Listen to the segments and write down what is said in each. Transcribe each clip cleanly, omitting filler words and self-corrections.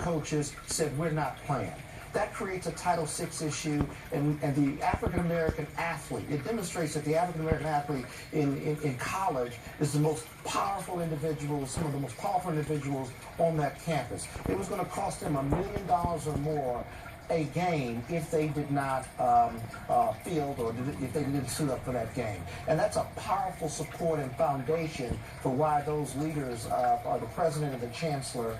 coaches said, we're not playing. That creates a Title VI issue, and the African-American athlete, it demonstrates that the African-American athlete in college is the most powerful individual, some of the most powerful individuals on that campus. It was going to cost them $1 million or more a game if they did not field or if they didn't suit up for that game. And that's a powerful support and foundation for why those leaders, or the president and the chancellor,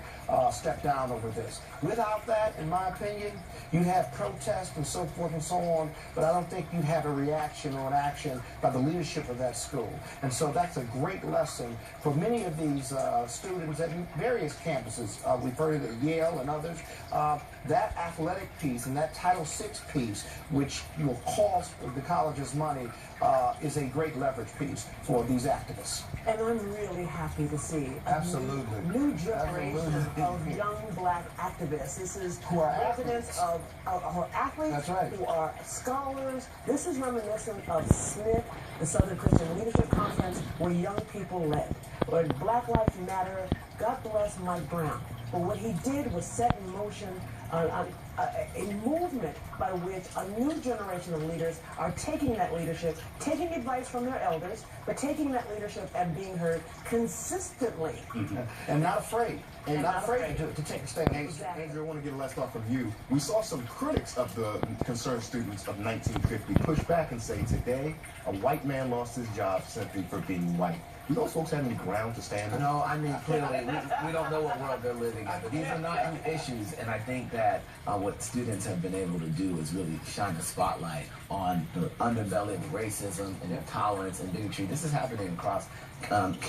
step down over this. Without that, in my opinion, you have protests and so forth and so on, but I don't think you have a reaction or an action by the leadership of that school. And so that's a great lesson for many of these students at various campuses. We've heard it at Yale and others. That athletic piece and that Title VI piece, which will cost the colleges money, is a great leverage piece for these activists. And I'm really happy to see Absolutely. New generation of young black activists. This is who are residents of athletes, That's right. who are scholars. This is reminiscent of SNCC, the Southern Christian Leadership Conference, where young people led, where Black Lives Matter. God bless Mike Brown. But what he did was set in motion a movement by which a new generation of leaders are taking that leadership, taking advice from their elders, but taking that leadership and being heard consistently. And not afraid. And not afraid to take a stand. Exactly. Andrew, I want to get a last thought from you. We saw some critics of the concerned students of 1950 push back and say today a white man lost his job simply for being white. Do those folks have any ground to stand on? No, I mean, clearly, we don't know what world they're living in, but these are not new issues, and I think that what students have been able to do is really shine a spotlight on the underbelly of racism and intolerance and bigotry. This is happening across college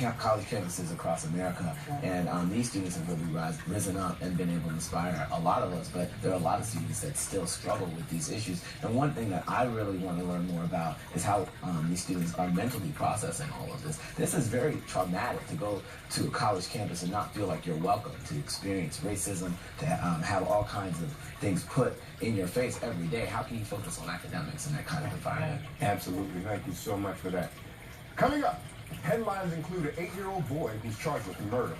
campuses across America, and these students have really risen up and been able to inspire a lot of us, but there are a lot of students that still struggle with these issues. And one thing that I really want to learn more about is how these students are mentally processing all of this. This is very traumatic to go to a college campus and not feel like you're welcome, to experience racism, to have all kinds of things put in your face every day. How can you focus on academics in that kind of environment? Absolutely. Thank you so much for that. Coming up, headlines include an 8-year-old boy who's charged with murder.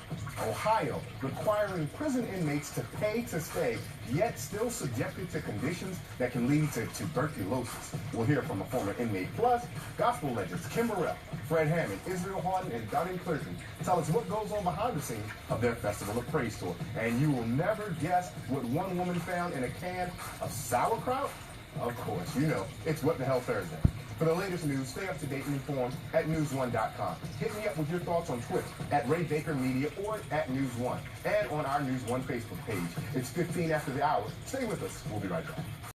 Ohio requiring prison inmates to pay to stay, yet still subjected to conditions that can lead to tuberculosis. We'll hear from a former inmate. Plus, gospel legends Kim Burrell, Fred Hammond, Israel Houghton, and Donnie Clerton tell us what goes on behind the scenes of their Festival of Praise tour. And you will never guess what one woman found in a can of sauerkraut. Of course, you know, it's What the Hell Thursday. For the latest news, stay up to date and informed at news1.com. Hit me up with your thoughts on Twitter at Ray Baker Media or at News One, and on our News One Facebook page. It's 15 after the hour. Stay with us. We'll be right back.